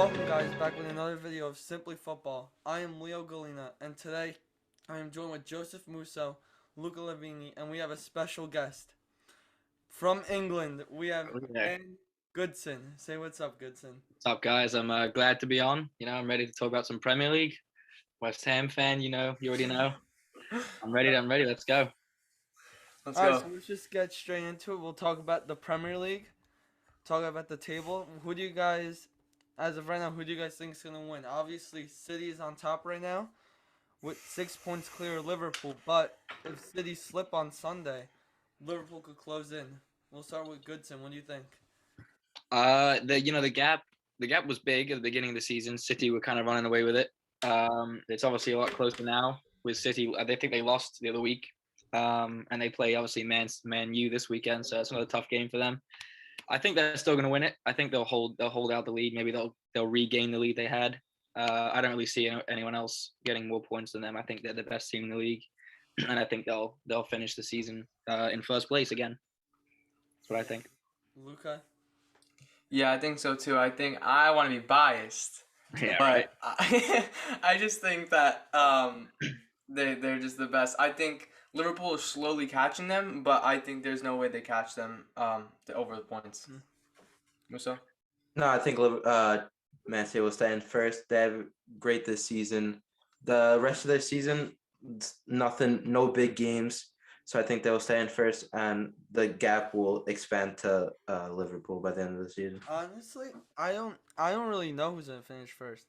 Welcome guys back with another video of Simply Football. I am Leo Galina and today I am joined with Joseph Musso, Luca Lavini, and we have a special guest. From England, we have Okay. Ann Goodson. Say what's up, Goodson. What's up, guys? I'm glad to be on. I'm ready to talk about some Premier League. West Ham fan, you already know. I'm ready. Let's go. Let's Alright, go. so let's just get straight into it. We'll talk about the Premier League, talk about the table. Who do you guys, as of right now, who do you guys think is going to win? Obviously, City is on top right now with 6 points clear of Liverpool, but if City slip on Sunday, Liverpool could close in. We'll start with Goodson. What do you think? The gap was big at the beginning of the season. City were kind of running away with it. It's obviously a lot closer now with City. I think they lost the other week. And they play obviously Man U this weekend, so it's another tough game for them. I think they're still going to win it. I think they'll hold out the lead. Maybe they'll regain the lead they had. I don't really see anyone else getting more points than them. I think they're the best team in the league, and I think they'll finish the season in first place again. That's what I think. Luca? Yeah, I think so too. I think I want to be biased, Yeah, but right. I just think that they're just the best. I think Liverpool is slowly catching them, but I think there's no way they catch them over the points. Musa? No, I think Man City will stay in first. They're great this season. The rest of their season, nothing, no big games. So I think they'll stay in first, and the gap will expand to Liverpool by the end of the season. Honestly, I don't really know who's gonna finish first.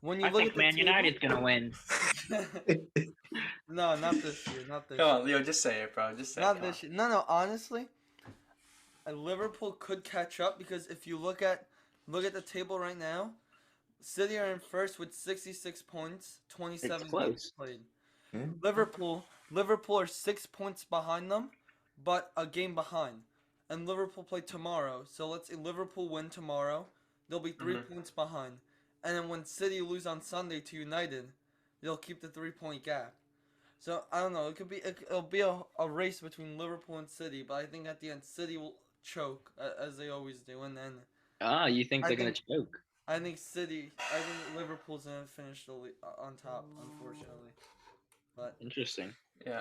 When you I look think at the Man table, United's gonna win. No, not this year. Not this Come year. on, Leo, just say it, bro. Just say Not it. this year. No. Honestly, Liverpool could catch up because if you look at the table right now, City are in first with 66 points, 27 It's close. games played. Hmm? Liverpool are 6 points behind them, but a game behind. And Liverpool play tomorrow. So let's say Liverpool win tomorrow, they'll be 3 points behind. And then when City lose on Sunday to United, they'll keep the 3-point gap. So I don't know. It'll be a race between Liverpool and City, but I think at the end City will choke as they always do, and then You think I they're gonna think- choke? I think Liverpool's gonna finish on top, unfortunately. But Interesting. Yeah,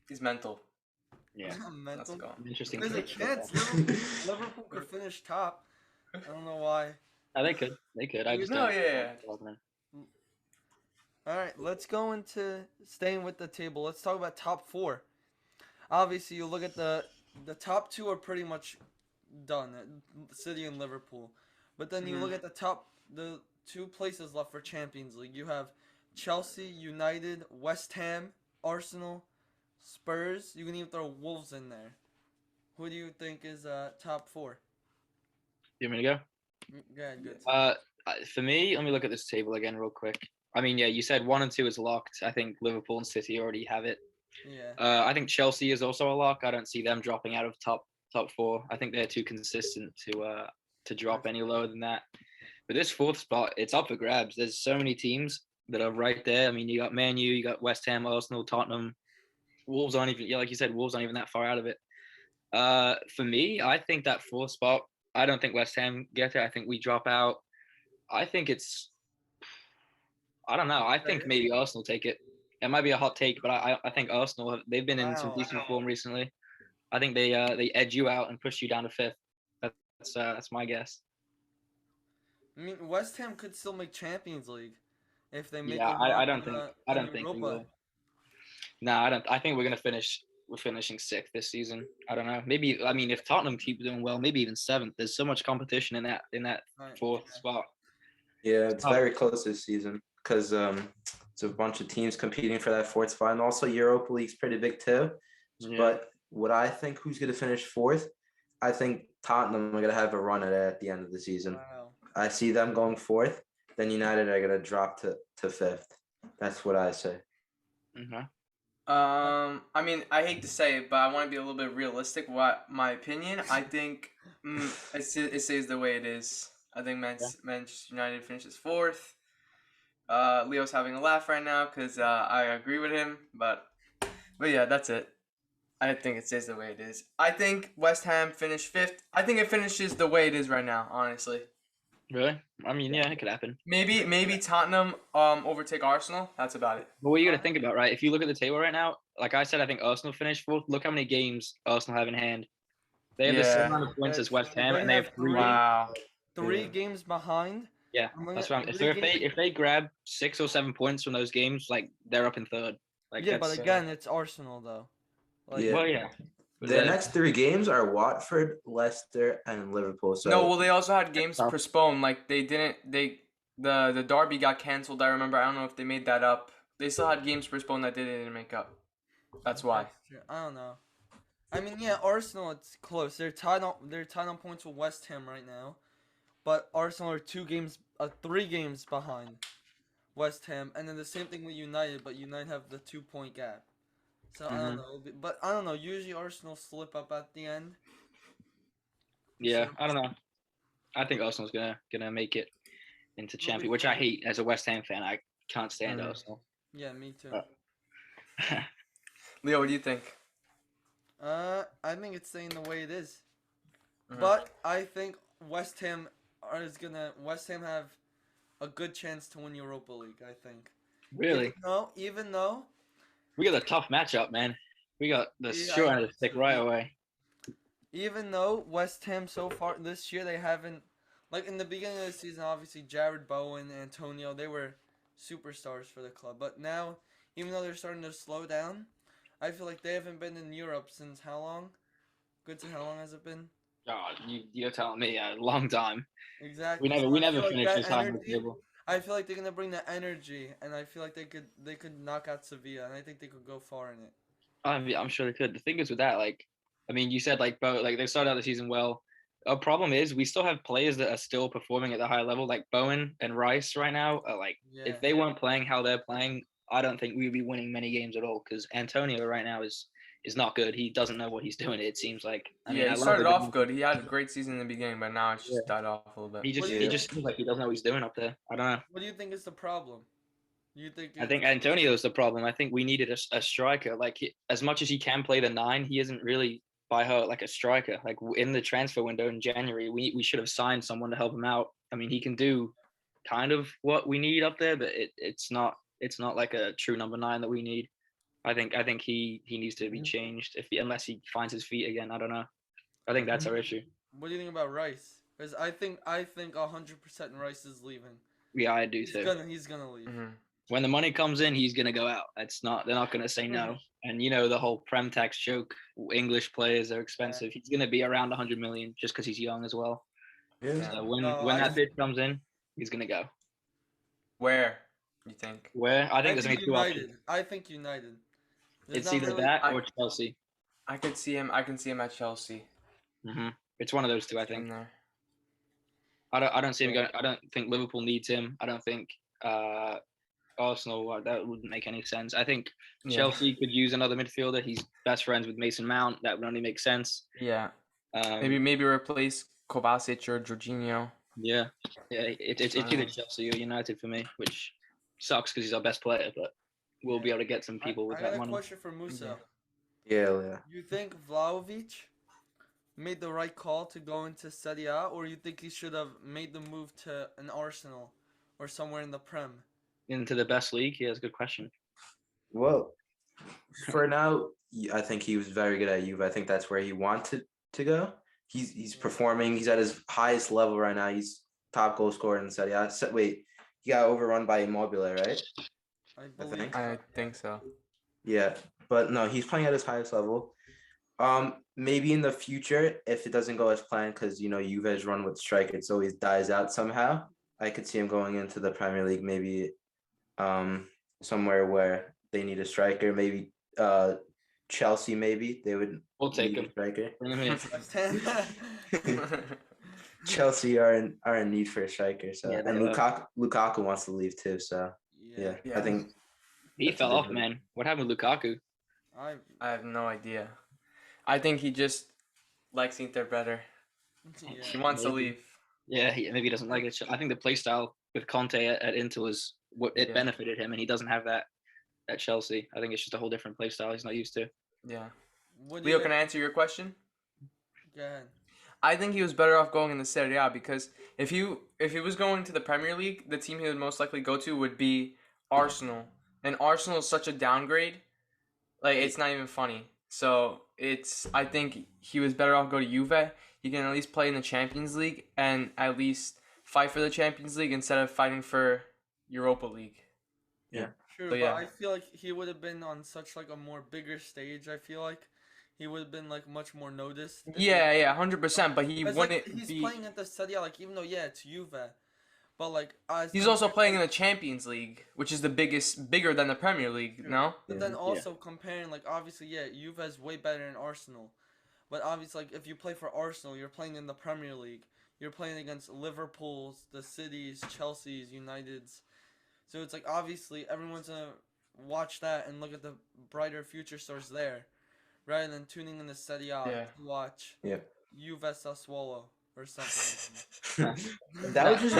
he's mental. Yeah. Let's mental. go. Interesting. There's a take. chance Liverpool could finish top. I don't know why. Oh, they could. I just No, don't. yeah. All right, let's go into staying with the table. Let's talk about top four. Obviously, you look at the top two are pretty much done, City and Liverpool. But then you look at the two places left for Champions League. You have Chelsea, United, West Ham, Arsenal, Spurs. You can even throw Wolves in there. Who do you think is top four? You want me to go? Yeah, good. For me, let me look at this table again real quick. I mean, yeah, you said 1 and 2 is locked. I think Liverpool and City already have it. Yeah. I think Chelsea is also a lock. I don't see them dropping out of top four. I think they're too consistent to drop any lower than that. But this fourth spot, it's up for grabs. There's so many teams that are right there. I mean, you got Man U, you got West Ham, Arsenal, Tottenham. Wolves aren't even, yeah, like you said, Wolves aren't even that far out of it. For me, I think that fourth spot, I don't think West Ham get it. I think we drop out. I don't know. I think maybe Arsenal take it. It might be a hot take, but I think Arsenal, they've been in some decent form recently. I think they edge you out and push you down to fifth. That's my guess. I mean, West Ham could still make Champions League if they make Yeah, a run I don't in think we Europa. will. No, I don't. I think we're gonna finish. We're finishing sixth this season. I don't know. Maybe I mean if Tottenham keep doing well, maybe even seventh. There's so much competition in that Right. fourth spot. Yeah, it's very close this season because it's a bunch of teams competing for that fourth spot, and also Europa League's pretty big too. Yeah. But what I think who's going to finish fourth, I think Tottenham are going to have a run at it at the end of the season. Wow. I see them going fourth. Then United are going to drop to fifth. That's what I say. Mm-hmm. I mean, I hate to say it, but I want to be a little bit realistic. What my opinion? I think it stays the way it is. I think Manchester United finishes fourth. Leo's having a laugh right now because I agree with him, but yeah, that's it. I think it stays the way it is. I think West Ham finished fifth. I think it finishes the way it is right now, honestly. Really? I mean, yeah, it could happen. Maybe Tottenham overtake Arsenal. That's about it. But what you got to think about, right? If you look at the table right now, like I said, I think Arsenal finished fourth. Look how many games Arsenal have in hand. They have the same Yeah. amount of points as West Ham, They and they have have 3 three. games. Wow. Three Yeah. games behind. Yeah, I'm looking that's at what I'm. So three if games- they grab 6 or 7 points from those games, like they're up in third. Like yeah, that's but again, it's Arsenal though. Like, Yeah. well, yeah. But Their then- next 3 games are Watford, Leicester, and Liverpool. So No, well, they also had games tough. postponed. Like they didn't. The derby got canceled. I remember. I don't know if they made that up. They still had games postponed that they didn't make up. That's why. true. I don't know. I mean, yeah, Arsenal. It's close. They're tied on points with West Ham right now, but Arsenal are 3 games behind West Ham, and then the same thing with United. But United have the 2-point gap. So I don't know. But I don't know. Usually Arsenal slip up at the end. yeah, So- I don't know. I think Arsenal's gonna make it into champion, which I hate as a West Ham fan. I can't stand Arsenal. Yeah, me too. Leo, what do you think? I think it's staying the way it is. Mhm. But I think West Ham have a good chance to win Europa League, I think. Really, Even though we got a tough matchup, man. We got the Yeah, short I end of the stick right away. West Ham so far this year they haven't, like in the beginning of the season, obviously Jared Bowen, Antonio, they were superstars for the club. But now, even though they're starting to slow down, I feel like they haven't been in Europe since how long? How long has it been? Oh, you're telling me a long time. Exactly. We So I never feel like finished that this high on the energy- table. I feel like they're gonna bring the energy, and I feel like they could knock out Sevilla, and I think they could go far in it. I'm sure they could. The thing is with that, like, I mean, you said like like they started out the season well. Our problem is we still have players that are still performing at the high level, like Bowen and Rice right now. Are like, Yeah. if they weren't playing how they're playing, I don't think we'd be winning many games at all. Because Antonio right now is not good. He doesn't know what he's doing. It seems like. I mean, Yeah, I he love started the- off good. He had a great season in the beginning, but now it's just Yeah. died off a little bit. He just What do he you just seems like he doesn't know what he's doing up there. I don't know. What do you think is the problem? You think? I think Antonio's the problem. I think we needed a striker. Like as much as he can play the 9, he isn't really by heart like a striker. Like in the transfer window in January, we should have signed someone to help him out. I mean, he can do kind of what we need up there, but it's not like a true number 9 that we need. I think he needs to be changed unless he finds his feet again. I don't know. I think that's our issue. What do you think about Rice? Because I think 100% Rice is leaving. Yeah, I do too. He's gonna leave. Mhm. When the money comes in, he's gonna go out. They're not gonna say no. And you know the whole Prem tax joke. English players are expensive. He's gonna be around 100 million just because he's young as well. yeah. So when No, that bid comes in, he's gonna go. Where you think? Where I think there's only 2 options. United. I think United. There's It's not either really- that I- or Chelsea. I could see him. I can see him at Chelsea. It's one of those 2, I In think. there. I don't see him going. I don't think Liverpool needs him. I don't think Arsenal. That wouldn't make any sense. I think Yeah. Chelsea could use another midfielder. He's best friends with Mason Mount. That would only make sense. Yeah. Um, Maybe replace Kovacic or Jorginho. Yeah, it's either Chelsea or United for me, which sucks because he's our best player, but we'll be able to get some people with I that got a money. question for Musa. Yeah. You think Vlahovic made the right call to go into Serie A, or you think he should have made the move to an Arsenal or somewhere in the Prem? Into the best league? Yeah, that's a good question. Well, for now, I think he was very good at Juve. I think that's where he wanted to go. He's performing. He's at his highest level right now. He's top goal scorer in Serie A. Wait, he got overrun by Immobile, right? I believe. think. I think so. Yeah, but no, he's playing at his highest level. Maybe in the future, if it doesn't go as planned, because Juve's run with strikers always dies out somehow. I could see him going into the Premier League, maybe somewhere where they need a striker. Maybe Chelsea. Maybe they would. We'll take need a him. striker. Bring him in. West Ham. Chelsea are in need for a striker. So Yeah, and they Lukaku wants to leave too. So yeah. Yeah. I think He That's fell a off, different- man. What happened with Lukaku? I I have no idea. I think he just likes Inter better. yeah. He wants to Maybe. leave. Yeah, maybe he doesn't like it. I think the play style with Conte at Inter was what it Yeah. benefited him, and he doesn't have that at Chelsea. I think it's just a whole different play style he's not used to. Yeah. What do you Leo, can I answer your question? Go ahead. I think he was better off going in the Serie A because if he was going to the Premier League, the team he would most likely go to would be Arsenal, and Arsenal is such a downgrade. Like it's not even funny. So I think he was better off go to Juve. He can at least play in the Champions League and at least fight for the Champions League instead of fighting for Europa League. True, But but yeah. I feel like he would have been on such like a more bigger stage. I feel like he would have been like much more noticed. if he- Yeah, 100%. But he 'Cause, wouldn't like, he's be. playing at the Serie A, like even though it's Juve, but like He's also playing in the Champions League, which is bigger than the Premier League. True. No. But then also comparing, like obviously, Juve is way better than Arsenal, but obviously, like if you play for Arsenal, you're playing in the Premier League. You're playing against Liverpool's, the Cities, Chelsea's, United's. So it's like obviously everyone's gonna watch that and look at the brighter future stars there, rather than tuning in to Serie A Yeah. to watch Yeah. Juve Sassuolo or something. That was just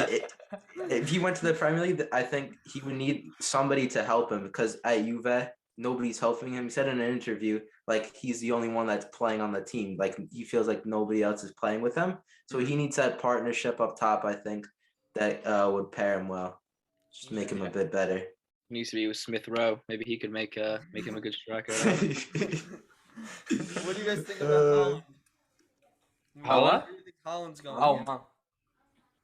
if he went to the Premier League, I think he would need somebody to help him because at Juve, nobody's helping him. He said in an interview, like he's the only one that's playing on the team. Like he feels like nobody else is playing with him. So he needs that partnership up top, I think, that would pair him well. Just make him a bit better. Needs to be with Smith Rowe. Maybe he could make him a good striker. What do you guys think about Haaland? Haaland? Where do you think Haaland's going? Oh, man.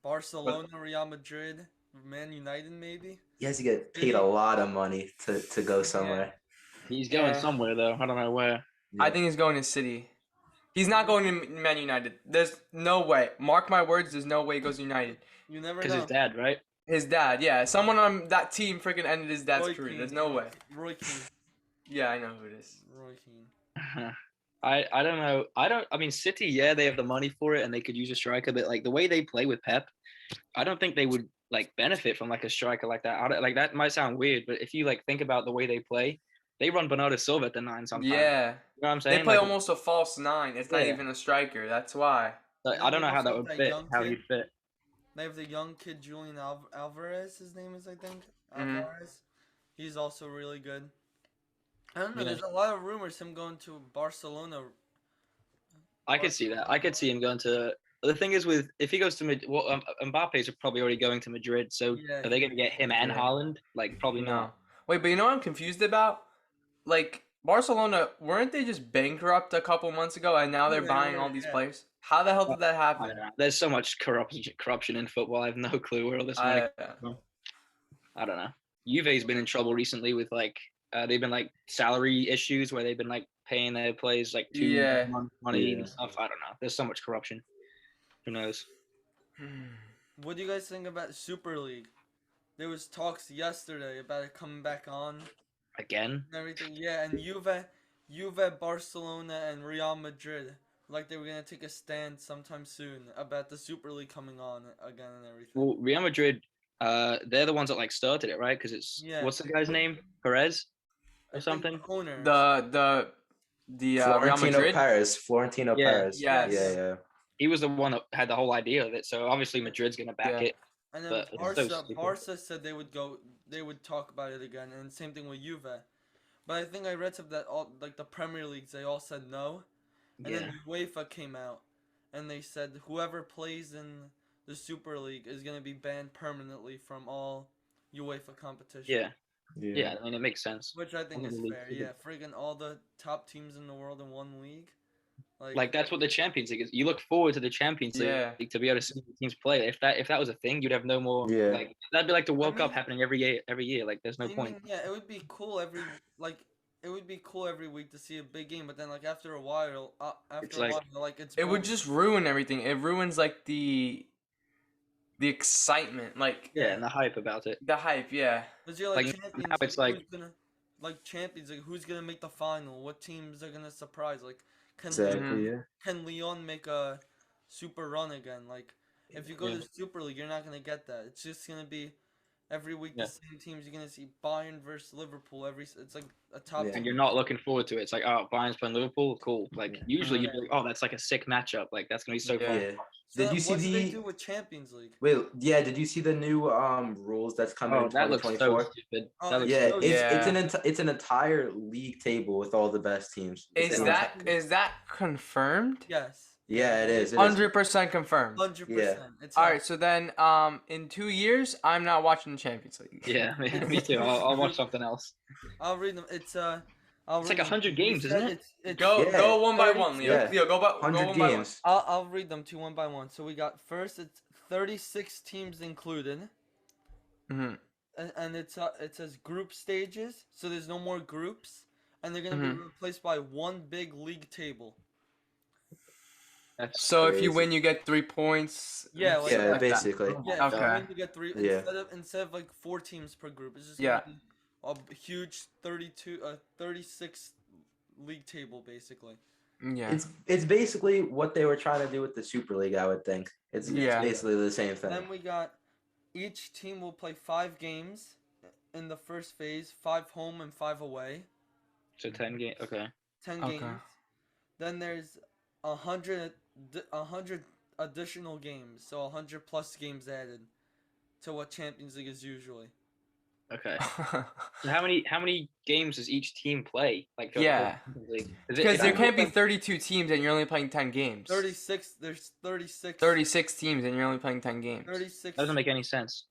Barcelona, Real Madrid, Man United, maybe. He has to get paid a lot of money to go somewhere. He's going Yeah. somewhere though. I don't know where. I think he's going to City. He's not going to Man United. There's no way. Mark my words. There's no way he goes to United. You never Because know. his dad, right? His dad, yeah. Someone on that team freaking ended his dad's Roy career. Keane. There's no way. Roy Keane. Yeah, I know who it is. Roy Keane. I don't know. I mean, City, yeah, they have the money for it and they could use a striker, but like the way they play with Pep, I don't think they would like benefit from like a striker like that. Like that might sound weird, but if you like think about the way they play, they run Bernardo Silva at the 9 sometimes. Yeah. You know what I'm saying? They play Like, almost a false 9. It's not Yeah. even a striker. That's why. like, I don't know how that would That fit. young How kid. he'd fit. They have the young kid Julian Alvarez. His name is, I think, Mhm. Alvarez. He's also really good. I don't know. Yeah. There's a lot of rumors him going to Barcelona. I could see that. I could see him going to. The thing is, with if he goes to Madrid, well, Mbappe's probably already going to Madrid. So Yeah, are they going to get him and Yeah. Haaland? Like probably No. not. Wait, but you know what I'm confused about? Like, Barcelona, weren't they just bankrupt a couple months ago and now Yeah, they're they buying were, all these yeah. players? How the hell did that I happen? don't know. There's so much corruption in football. I have no clue where all this money. I, I don't know. Juve's been in trouble recently with like they've been like salary issues where they've been like paying their players like too Yeah. much money Yeah. and stuff. I don't know. There's so much corruption. Who knows? What do you guys think about Super League? There was talks yesterday about it coming back on Again? and everything. Yeah, and Juve, Barcelona, and Real Madrid, like they were gonna take a stand sometime soon about the Super League coming on again and everything. Well, Real Madrid, they're the ones that like started it, right? Because it's Yeah. what's the guy's name? Perez I or think something? owners. the Real Florentino Madrid? Perez. Florentino Yeah. Perez. Yes. Yeah. He was the one that had the whole idea of it. So obviously Madrid's gonna back Yeah. it. And then But it's so Barca, stupid. Barca said they would talk about it again, and same thing with Juve. But I think I read something that all like the Premier Leagues they all said no, and Yeah. then UEFA came out, and they said whoever plays in the Super League is gonna be banned permanently from all UEFA competition. Yeah. I mean, it makes sense. Which I think One is league fair. too. Yeah, friggin' all the top teams in the world in one league. Like that's what the Champions League is. You look forward to the Champions Yeah. League to be able to see the teams play. If that was a thing, you'd have no more. Yeah. Like that'd be like the World Cup mean- happening every year. Every year, like there's no I point. mean, yeah, it would be cool every week to see a big game, but then like after a while, It's like- it's It would boring. just ruin everything. It ruins like the excitement, like Yeah, and the hype about it. the hype. Yeah. Because you're like, Like, champions, now it's like- who's gonna, champions, like who's gonna make the final? What teams are gonna surprise? Like, can Exactly. Yeah. can Leon make a super run again? Like, if you go Yeah. to Super League, you're not gonna get that. It's just gonna be every week Yeah. the same teams. You're gonna see Bayern versus Liverpool. It's like a top. Yeah. And you're not looking forward to it. It's like, oh, Bayern's playing Liverpool, cool. Like Yeah. usually you'd be like, oh, that's like a sick matchup. Like that's gonna be so Yeah. fun. Yeah. So Did then you see what do they the- do with Champions League? Wait, yeah. Did you see the new rules that's coming Oh, in that looks so 2024? stupid. Oh, That looks Yeah, so Oh, it's an entire league table with all the best teams. Is It's that confirmed? Yes. Yeah, it is. 100% confirmed. 100%. It's All not- right, so then in 2 years, I'm not watching the Champions League. Yeah, me too. I'll watch something else. I'll read them. It's It's read like them. 100 You games, isn't said it? It's Go one by one, Leo. Yeah. Leo, go 100 one by one. games. I'll read them one by one. So we got first. It's 36 teams included, Mm-hmm. and it says group stages. So there's no more groups, and they're gonna be Mhm. replaced by one big league table. That's So if you crazy. win, you get 3 points. Yeah, like shit Yeah, that. basically. Yeah, if Okay. you win, you get 3 Yeah. instead of like 4 teams per group. It's just Yeah. gonna be a huge 36 league table basically. Yeah. It's basically what they were trying to do with the Super League, I would think. It's Yeah. basically the same thing. Then we got each team will play 5 games in the first phase, 5 home and 5 away, so 10 game. Okay. 10 Okay. games. Then there's 100 additional games, so 100 plus games added to what Champions League is usually. Okay. So how many games does each team play? Like throughout the whole Yeah. Champions League? Because there Yeah. can't be 32 teams and you're only playing 10 games. 36 there's 36 36 teams and you're only playing 10 games. 36 doesn't make any sense.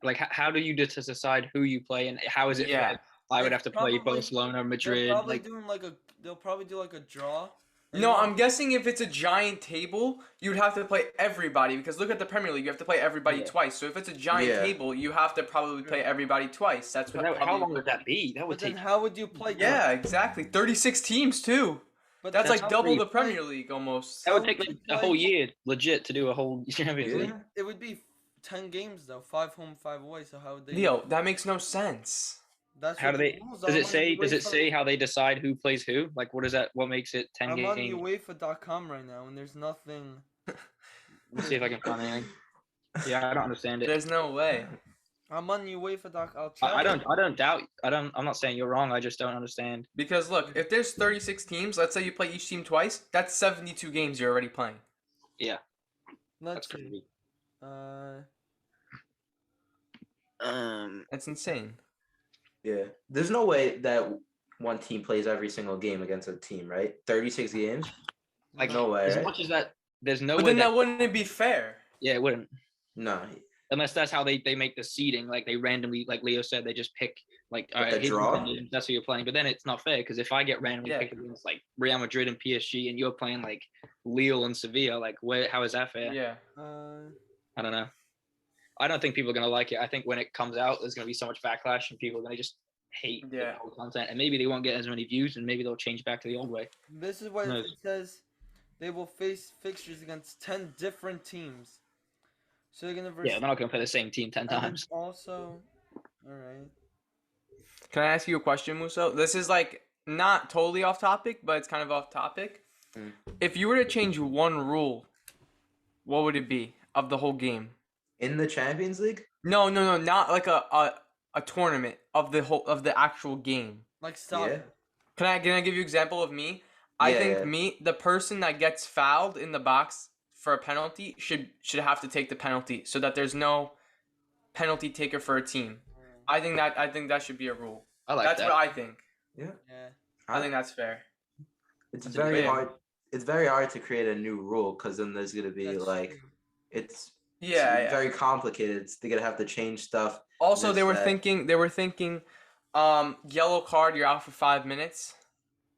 Like how do you just decide who you play and how is it? Yeah. fair? I would It's have to play probably- Barcelona, Madrid. They'll probably do like a draw. And No, then- I'm guessing if it's a giant table, you'd have to play everybody because look at the Premier League, you have to play everybody Yeah. twice. So if it's a giant Yeah. table, you have to probably play everybody twice. That's what. How probably- long would that be? That would But then take. how would you play? Yeah, exactly. 36 teams too. But That's then like how double would the you play- Premier League almost. That would how take would like you a whole play- year, legit, to do a whole Champions Yeah. League. It would be 10 games though, 5 home, 5 away. So how would they? Leo, that makes no sense. That's How what do the they? rules Does are it on say? Does it UEFA. say how they decide who plays who? Like, what is that? What makes it 10 I'm on games? UEFA.com right now, and there's nothing. Let's see if I can find anything. Yeah, I don't understand it. There's no way. I'm on UEFA.com. I'll check. I don't doubt. I'm not saying you're wrong. I just don't understand. Because look, if there's 36 teams, let's say you play each team twice, that's 72 games you're already playing. Yeah, Let's that's see. crazy. That's insane. Yeah. There's no way that one team plays every single game against a team, right? 36 games? Like, No way, as right? much as that, there's no But way then that. that wouldn't be fair. Yeah, it wouldn't. No. Unless that's how they make the seeding. Like they randomly, like Leo said, they just pick like all Like right, a here's your draw? games, that's who you're playing. But then it's not fair because if I get randomly Yeah. picked against like Real Madrid and PSG and you're playing like Lille and Sevilla, like how is that fair? Yeah. I don't know. I don't think people are gonna like it. I think when it comes out, there's gonna be so much backlash and people are gonna just hate Yeah. the whole content, and maybe they won't get as many views, and maybe they'll change back to the old way. This is what No. it says. They will face fixtures against 10 different teams. So they're gonna verse. Yeah, they're not gonna play the same team 10 and then times. Also, all right. Can I ask you a question, Muso? This is like not totally off topic, but it's kind of off topic. Mm. If you were to change one rule, what would it be of the whole game? In the Champions League? No, not like a tournament of the actual game. Like soccer. Yeah. Can I give you an example of me? I Yeah, think yeah. the person that gets fouled in the box for a penalty should have to take the penalty so that there's no penalty taker for a team. I think that should be a rule. I like That's that. what I think. Yeah. I think that's fair. It's That's very great. hard. It's very hard to create a new rule because then there's gonna be That's like true. it's Yeah. very complicated. They're gonna have to change stuff. Also, this, they were that. thinking yellow card, you're out for 5 minutes.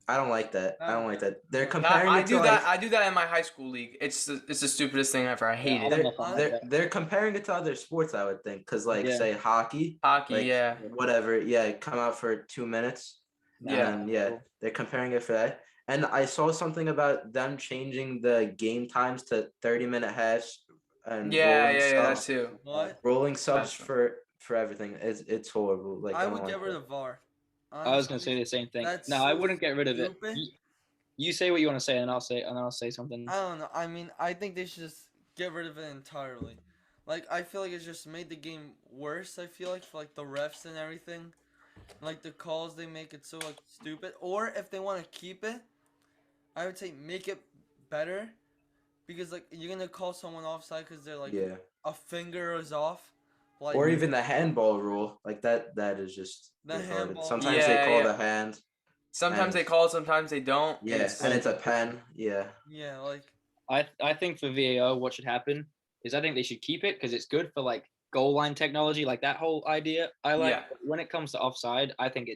I don't like that. I don't like that. They're That- comparing I it do to that. like, I do that in my high school league. It's the stupidest thing ever. I hate I it. don't know if I like they're that. they're comparing it to other sports. I would think because like Yeah. say hockey, Hockey, like, yeah. whatever. Yeah, come out for 2 minutes. Yeah. And yeah, they're comparing it for that. And I saw something about them changing the game times to 30-minute halves and Yeah, rolling that subs. too. What? Rolling subs That's- for everything. It's horrible. Like I don't would like get rid that. of VAR. I was gonna Honestly, say the same thing. that's No, I so wouldn't get rid of it. stupid. You say what you want to say, and I'll say something. I don't know. I mean, I think they should just get rid of it entirely. Like, I feel like it's just made the game worse. I feel like for like the refs and everything, like the calls they make it so like stupid. Or if they want to keep it, I would say make it better, because like you're gonna call someone offside because they're like Yeah. a finger is off. Like, Or even the handball rule. Like that is just The retarded. handball. Sometimes Yeah, they call yeah. the hand. Sometimes And- they call it, sometimes they don't. Yeah, and it's a pen. Yeah. yeah, like I think for VAR, what should happen is I think they should keep it because it's good for like goal line technology, like that whole idea. I like Yeah. when it comes to offside. I think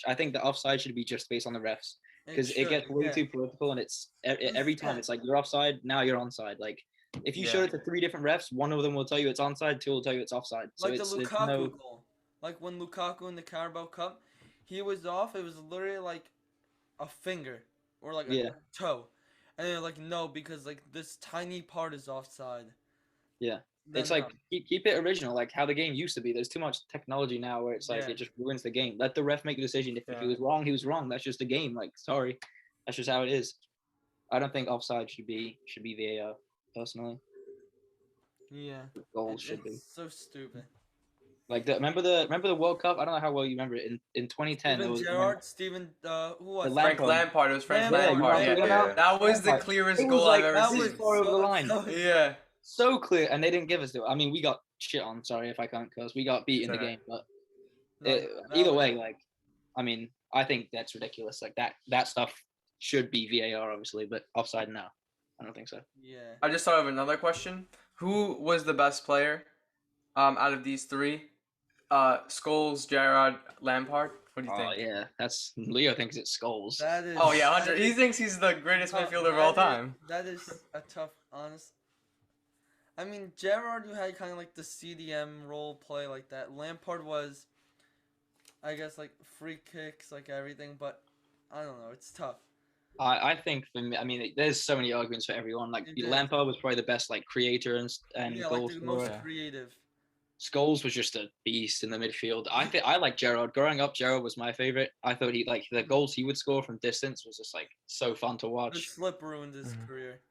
I think the offside should be just based on the refs because it gets way too political and it's every time it's like you're offside, now you're onside. Like if you Yeah. showed it to 3 different refs, one of them will tell you it's onside, 2 will tell you it's offside. So Like the it's Lukaku no goal. Like when Lukaku in the Carabao Cup, he was off. It was literally like a finger or like Yeah. a toe, and they're like, no, because like this tiny part is offside. Yeah. Then It's like keep it original, like how the game used to be. There's too much technology now where it's like Yeah. it just ruins the game. Let the ref make a decision. If he Yeah. was wrong, he was wrong. That's just the game. Like sorry, that's just how it is. I don't think offside should be VAR personally. yeah, Goals should be. it's so stupid. Like remember the World Cup? I don't know how well you remember it. In 2010, there Steven was Gerrard, who was The that? Frank Lampard. Lampard. It was Frank Lampard, Lampard. yeah. Yeah. That was the Lampard. clearest It was goal like- I've ever That seen. was far over the line. Yeah. so clear, and they didn't give us the. I mean, we got shit on. Sorry if I can't curse. We got beat in the Sorry. game, but No, that either was- way, like, I mean, I think that's ridiculous. Like that stuff should be VAR, obviously, but offside now. I don't think so. Yeah. I just thought of another question. Who was the best player out of these 3? Scholes, Gerrard, Lampard. What do you Oh think? yeah, that's Leo thinks it's Scholes. That is. Oh yeah, that 100. He is- thinks he's the greatest Oh, midfielder of all that is- time. That is a tough, honest. I mean, Gerrard, you had kind of like the CDM role play like that. Lampard was, I guess, like free kicks, like everything, but I don't know. It's tough. I think for me, I mean, there's so many arguments for everyone. Like It is. Lampard was probably the best like creator and Yeah, goal like the scorer. most Yeah. creative. Scholes was just a beast in the midfield. I like Gerrard. Growing up, Gerrard was my favorite. I thought he like the goals he would score from distance was just like so fun to The watch. slip ruined his career.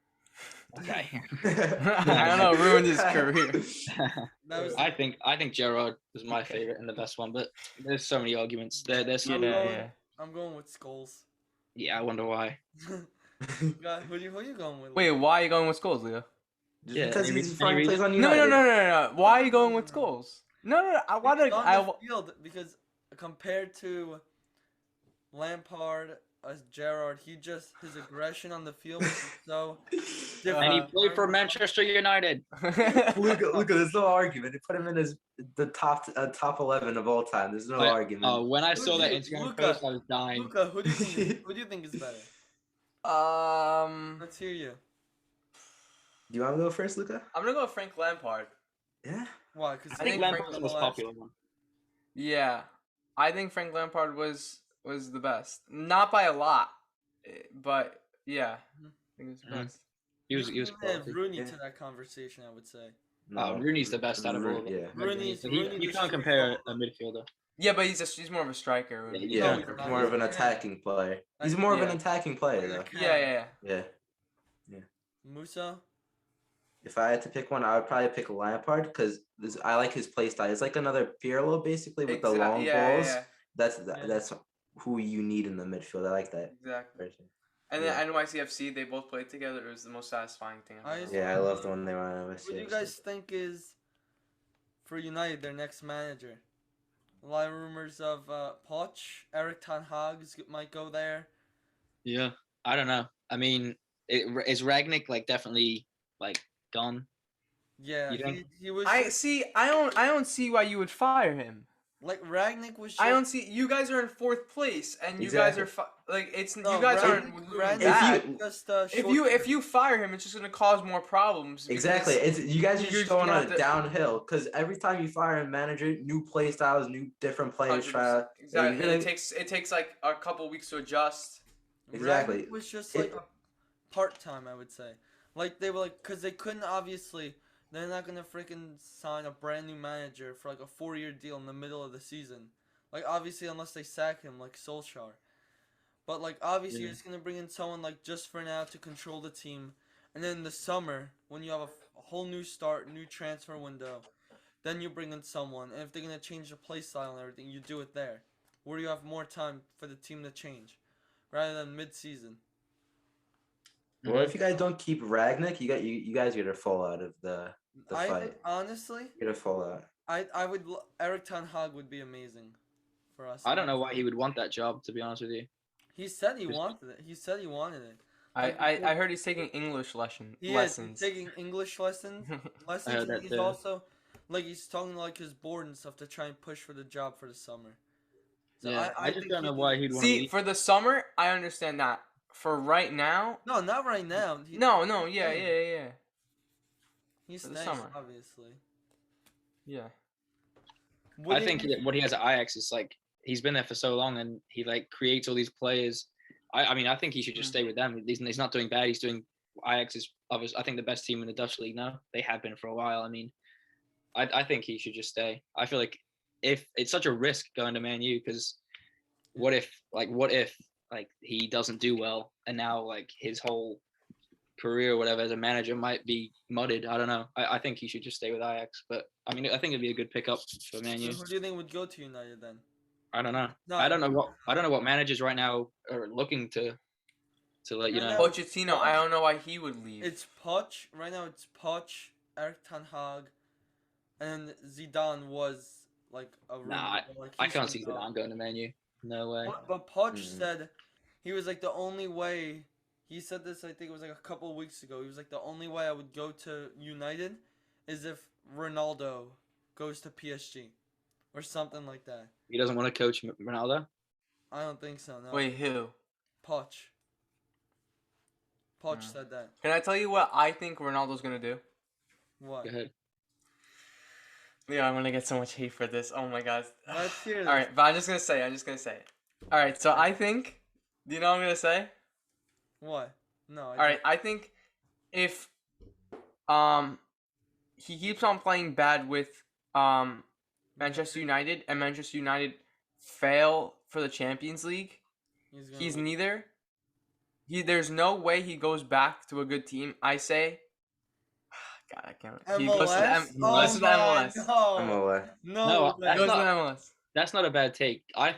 Okay. I don't know, ruined his career. That was. I think Gerrard was my favorite and the best one, but there's so many arguments. There's I'm so going- I'm going with Skulls. yeah. I wonder why. God, who you going with? Wait, why are you going with Scholes, Leo? Just Yeah, because any he's any plays on No, United. no. Why are you going with Scholes? No. Why did He's on I? the field because compared to Lampard as Gerrard, his aggression on the field was so different. And he played for Manchester United. Luca, there's no argument. They put him in as the top 11 of all time. There's no argument. When I Who saw do that you- Instagram Luka. post, I was dying. Luca, who do you think is better? Let's hear you. Do you want to go first, Luca? I'm gonna go with Frank Lampard. Yeah. Why? Because I I think think Lampard's the most popular one. Yeah, I think Frank Lampard was the best. Not by a lot, but yeah, I think it was the Mhm. best. He was add quality. Rooney Yeah. to that conversation, I would say. Rooney's the best out of all of them. Yeah. Rooney's- You Rooney's can't just compare free a midfielder. Yeah, but he's more of a striker. Yeah, Rooney. you No, Yeah, he's not. more of an Yeah. attacking player. He's Like, more of yeah. an attacking player, Like a though. cat. Yeah. Yeah. Musa. If I had to pick one, I would probably pick Lampard because I like his play style. It's like another Pirlo, basically, with the long balls. Yeah, That's who you need in the midfield. I like that exactly. person. And Yeah. then NYCFC, they both played together. It was the most satisfying thing I've ever Yeah, I love the one they were on. What do you guys think is for United their next manager? A lot of rumors of Poch, Eric Ten Hag might go there. Yeah, I don't know. I mean, is Ragnick like definitely like gone? Yeah, You think? he was. I see. I don't see why you would fire him. Like Ragnick was. Just, I don't see. You guys are in 4th place, and you Exactly. guys are like it's. No, you guys Ragnick- aren't Ragnick bad. was just, If you fire him, it's just gonna cause more problems. Exactly. because It's you guys are you're just going gonna on have a to- downhill because every time you fire a manager, new play styles, new different players 100%. try. Exactly. you're And gonna- it takes like a couple weeks to adjust. Exactly. Ragnick was just It- like a part time, I would say. Like they were like, cause they couldn't obviously. They're not gonna freaking sign a brand new manager for like a 4-year deal in the middle of the season. Like obviously, unless they sack him, like Solskjaer. But like obviously, Yeah. you're just gonna bring in someone like just for now to control the team, and then in the summer when you have a whole new start, new transfer window, then you bring in someone. And if they're gonna change the play style and everything, you do it there, where you have more time for the team to change, rather than mid-season. Well, if you guys don't keep Ragnick, you guys get a fall out of the I fight. think, honestly, Get a fall out. I would Eric Ten Hag would be amazing for us. I don't know why he would want that job, to be honest with you. He said he wanted it. He said he wanted it. I heard he's taking English lessons. He's taking English lessons. I heard And that he's too. also he's talking like his board and stuff to try and push for the job for the summer. So Yeah, I just think don't know he'd why be- he'd want to See, leave. for the summer, I understand that. For right now, No, not right now. no, he's yeah, staying. yeah, yeah, He's for the staying, summer. obviously. yeah. What I do you think what he has at Ajax is like he's been there for so long and he like creates all these players. I mean, I think he should just stay with them. He's not doing bad. He's doing Ajax is obviously I think the best team in the Dutch league now. They have been for a while. I mean, I think he should just stay. I feel like if it's such a risk going to Man U because what if he doesn't do well and now like his whole career or whatever as a manager might be mudded. I don't know. I think he should just stay with Ajax. But I mean, I think it'd be a good pickup for Man So U. who do you think would go to United then? I don't know. No, I don't know what managers right now are looking to let you Right know. now- Pochettino, I don't know why he would leave. It's Poch. Right now it's Poch, Eric Ten Hag, and Zidane was like a rumor. Nah, like, I he's can't gonna see go. Zidane going to Man U. No way. But Poch Mhm. said he was like the only way. He said this. I think it was like a couple of weeks ago. He was like the only way I would go to United is if Ronaldo goes to PSG or something like that. He doesn't want to coach Ronaldo. I don't think so. No. Wait, who? Poch. Poch Hmm. said that. Can I tell you what I think Ronaldo's gonna do? What? Go ahead. Yeah, I'm gonna get so much hate for this. Oh my god. Let's hear this. All right, but I'm just gonna say it. All right, so I think. Do you know what I'm gonna say? What? No. All right, I think if he keeps on playing bad with Manchester United and Manchester United fail for the Champions League, he's neither. There's no way he goes back to a good team. I say. God, I can't. He goes to the MLS. he goes to the MLS. I'm No. away. No. No, way. He that's goes to not- the MLS. That's not a bad take. I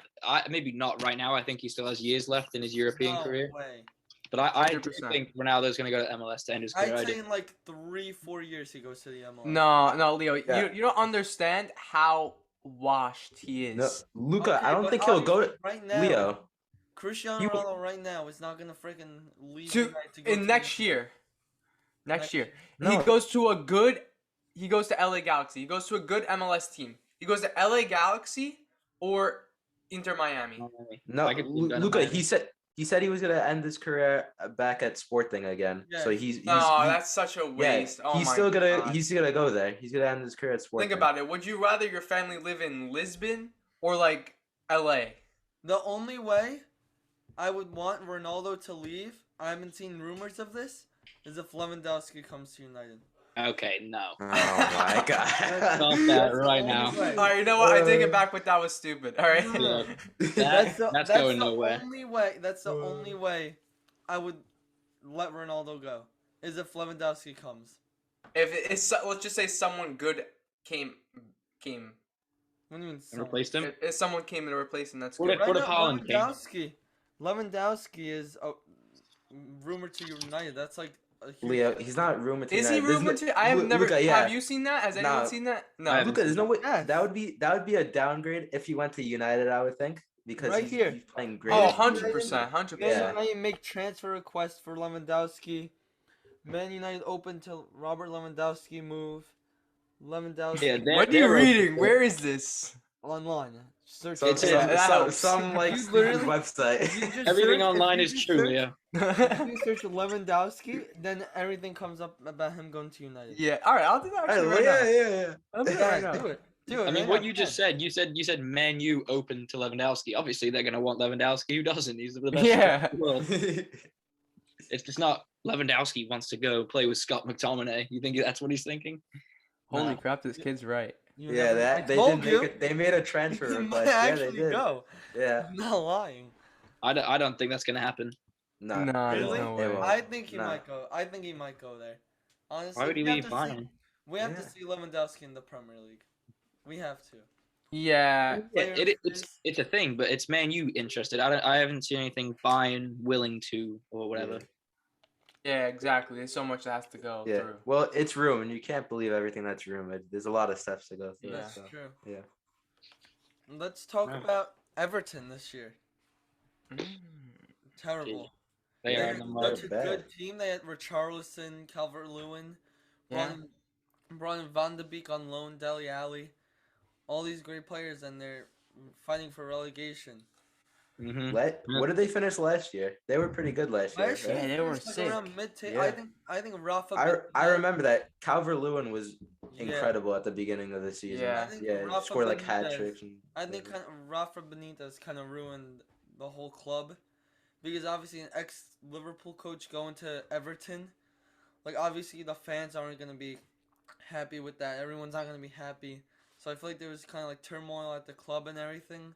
maybe not right now. I think he still has years left in his European No career. way. But I do 100%. think Ronaldo's going to go to MLS to end his career. I I'd say do. in like 3-4 years he goes to the MLS. No, Leo, Yeah. you don't understand how washed he is. No, Luca, Okay, I don't but think he'll go. obviously right now, Leo, Cristiano He- Ronaldo right now is not gonna freaking leave To United to go in to next the- year. Next year. No. He goes to LA Galaxy. He goes to a good MLS team. He goes to LA Galaxy or Inter Miami. no, I could see him going to Luca. Miami. He said he was gonna end his career back at Sporting again. So Yeah. he's No, he- that's such a yeah, waste. Oh he's my still gonna God. he's gonna go there. He's gonna end his career at Sporting. Think about it. Would you rather your family live in Lisbon or like LA? The only way I would want Ronaldo to leave, I haven't seen rumors of this, is if Lewandowski comes to United. Okay, no. Oh my god. Stop that That's the right only now. way. All right, you know what? I take it back, but that was stupid. All right. No. That's That's going the nowhere. only way. That's the only way I would let Ronaldo go. Is if Lewandowski comes. If it's let's just say someone good came. What do you mean? And someone? replaced him. If someone came to replace him, that's What good. if- Right now, Haaland came? Lewandowski is rumored to United. That's like a huge Leo, he's not rumored to Is he United. There's rumored no- to? I have Lu- never. Luca, yeah. Have you seen that? Has anyone Nah. seen that? No. I haven't. Luca, there's no way Yes. that would be a downgrade if he went to United. I would think because Right he's, here. he's playing great. Oh, Man 100%, 100%. Yeah. Man United make transfer request for Lewandowski. Man United open to Robert Lewandowski move. Lewandowski Yeah, What are you reading? Where is this? online. Search Some, It's- it. it's- that helps. some like You literally- website. If you just Everything search- if online you is just true, search- Leo. If you search Lewandowski, then everything comes up about him going to United. Yeah. All right, I'll do that actually right yeah, now. yeah. I'll do that right Yeah, now. do it. Do it. I mean, right what now, you go just ahead. said, you said Man U open to Lewandowski. Obviously, they're going to want Lewandowski. Who doesn't? He's the best Yeah. striker in the world. It's just not Lewandowski wants to go play with Scott McTominay. You think that's what he's thinking? Holy No. crap, this kid's right. You Yeah, never- I they told did you. make it. They made a transfer He might request. Yeah, they actually did. go. Yeah. I'm not lying. I don't think that's going to happen. No. Nah, they there's Really? won't. no They way. won't. I think he Nah. might go. I think he might go there. Honestly, Why would he we have leave to see- Bayern? We have to Yeah. see Lewandowski in the Premier League. We have to. Yeah. Yeah, it's a thing, but it's Man U interested. I haven't seen anything Bayern willing to or whatever. Yeah, exactly. There's so much that has to go Yeah. through. Well, it's rumored. You can't believe everything that's rumored. There's a lot of steps to go through. Yeah. That's So. true. Yeah. Let's talk Right. about Everton this year. Mm. Terrible. They They are had number. such a They're good bad. team. They had Richarlison, Calvert-Lewin, Yeah. brought in Van de Beek on loan, Dele Alli, all these great players, and they're fighting for relegation. Mm-hmm. What did they finish last year? They were pretty good last year, Last year right? Yeah, they they were finished like around sick. mid-table. Yeah. I think Rafa. I remember that Calvert Lewin was Yeah. incredible at the beginning of the season. Yeah. I think Yeah, Rafa scored like Benitez. hat tricks. I think kind of Rafa Benitez kind of ruined the whole club because obviously an ex-Liverpool coach going to Everton, like obviously the fans aren't gonna be happy with that. Everyone's not gonna be happy. So I feel like there was kind of like turmoil at the club and everything.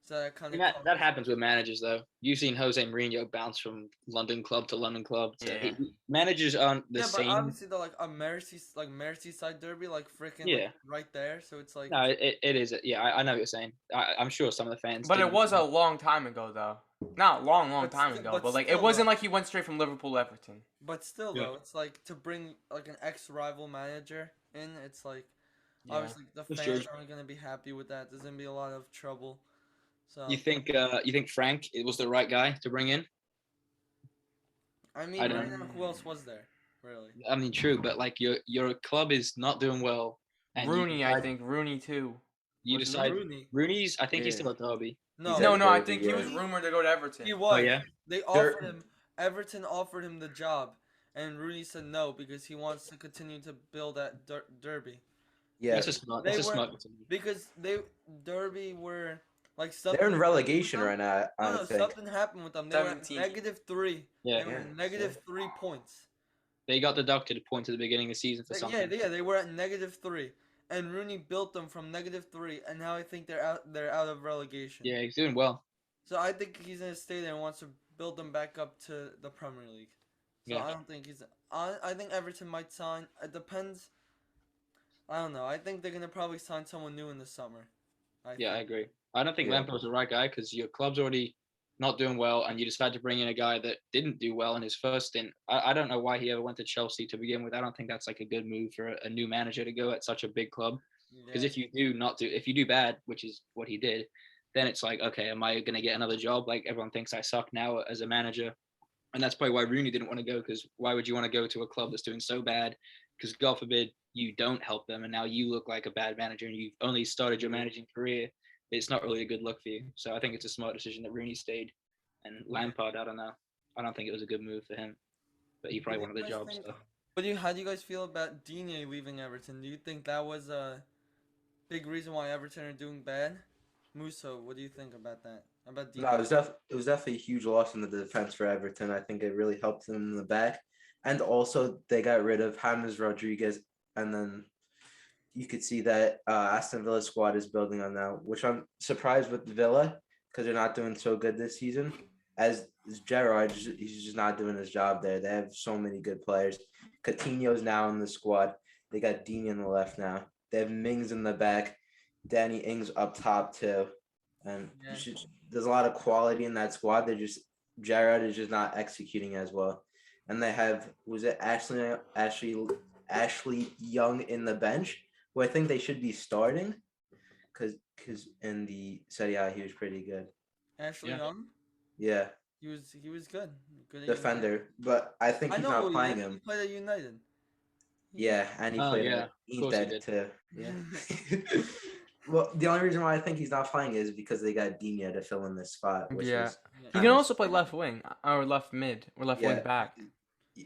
So that kind of That happens with managers, though. You've seen Jose Mourinho bounce from London club to London club. Yeah. Managers aren't the Yeah, but same. obviously they're like a Merseyside derby, like freaking Yeah. right there. So it's like No, it is. Yeah, I know what you're saying. I'm sure some of the fans. But it didn't- was a long time ago, though. Not long But time sti- ago. but But like, still, it wasn't though. like he went straight from Liverpool to Everton. But still, Yeah. though, it's like to bring like an ex-rival manager in. It's like Yeah. obviously the That's fans true. aren't gonna be happy with that. There's gonna be a lot of trouble. So You think Frank it was the right guy to bring in? I mean, I right don't- now, who else was there? Really? I mean, true, but like your club is not doing well, and Rooney, I think. Rooney, too. you Was decide Rooney? Rooney's. I think he's Yeah. still at Derby. No, He's No, at no, I Derby, think he was yeah. rumored to go to Everton. he was. yeah? They offered him. Everton offered him the job, and Rooney said no because he wants to continue to build at Derby. Yeah, That's a smart. They That's a were- smart decision. Because Derby were like something. they're in relegation right now. No, I no, think. something happened with them. They were at 17. -3. Yeah, They were Yeah, at negative so- 3 points. they got deducted a point at the beginning of the season for something. They were at -3, and Rooney built them from -3, and now I think they're out. They're out of relegation. Yeah, he's doing well. So I think he's gonna stay there and wants to build them back up to the Premier League. So Yeah. I don't think he's. I think Everton might sign. It depends. I don't know. I think they're gonna probably sign someone new in the summer. Yeah, I think. agree. I don't think Yeah. Lampard's the right guy because your club's already not doing well, and you decide to bring in a guy that didn't do well in his first stint. I don't know why he ever went to Chelsea to begin with. I don't think that's like a good move for a new manager to go at such a big club. Because Yeah. if you do bad, which is what he did, then it's like, okay, am I gonna get another job? Like everyone thinks I suck now as a manager, and that's probably why Rooney didn't want to go. Because why would you want to go to a club that's doing so bad? Because God forbid you don't help them, and now you look like a bad manager, and you've only started your managing career. It's not really a good look for you. So I think it's a smart decision that Rooney stayed, and Lampard, I don't know. I don't think it was a good move for him, but he probably What do wanted the you guys job. think- So. How do you guys feel about Digne leaving Everton? Do you think that was a big reason why Everton are doing bad? Musso, what do you think about that? About Digne? No, it was definitely a huge loss in the defense for Everton. I think it really helped them in the back, and also they got rid of James Rodriguez, and then you could see that Aston Villa's squad is building on now, which I'm surprised with Villa because they're not doing so good this season. As Gerrard, he's just not doing his job there. They have so many good players. Coutinho's now in the squad. They got Digne in the left now. They have Mings in the back. Danny Ings up top too. And Yeah. there's a lot of quality in that squad. Gerrard is just not executing as well. And they have Ashley Young in the bench, who I think they should be starting, because in the Serie A he was pretty good. Ashley Yeah. Young, Yeah, he was good. Good at United. defender, but I think I he's know not who he playing is. He him. played at United. Yeah, and he Oh, played yeah, at of course he Inter did. too. Yeah. Well, the only reason why I think he's not playing is because they got Digne to fill in this spot, which Yeah. is He kind can of also play left wing or left mid or left wing Yeah. back.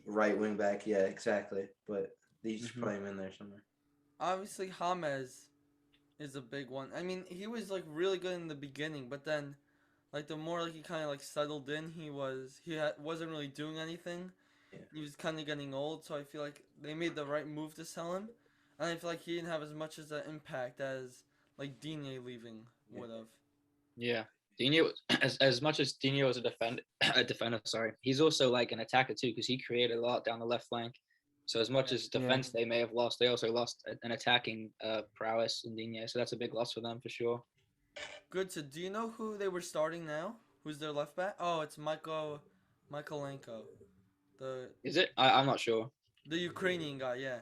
right wing back. Yeah, exactly. But they just Mhm. play him in there somewhere. Obviously, James is a big one. I mean, he was like really good in the beginning, but then, like the more like he kind of like settled in, wasn't really doing anything. Yeah. He was kind of getting old, so I feel like they made the right move to sell him, and I feel like he didn't have as much as an impact as like Digne leaving would have. Yeah, Dino, as much as Dino was a defender, sorry, he's also like an attacker too because he created a lot down the left flank. So as much as defense they may have lost, they also lost an attacking prowess in Digne. So that's a big loss for them for sure. Good. So, do you know who they were starting now? Who's their left back? Oh, it's Michaelenko, the Is it? I'm not sure. Ukrainian guy. Yeah.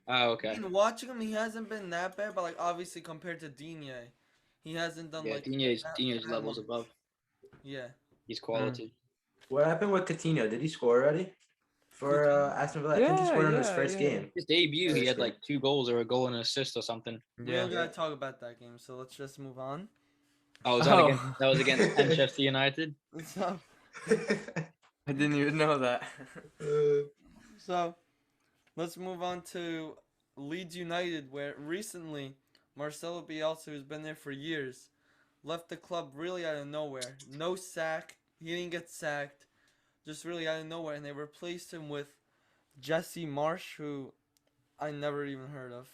Oh, okay. I mean, watching him, he hasn't been that bad, but like obviously compared to Digne, he hasn't done Yeah, like Digne's that levels much. above. Yeah. He's quality. What happened with Coutinho? Did he score already for Aston Villa? I think he scored in his first game. His debut, he First had game. like 2 goals or a goal and an assist or something. We don't gotta talk about that game, so let's just move on. Oh, was that was against Manchester United? So, I didn't even know that. so let's move on to Leeds United, where recently Marcelo Bielsa, who's been there for years, left the club really out of nowhere. No sack. He didn't get sacked. Just really out of nowhere. And they replaced him with Jesse Marsh, who I never even heard of.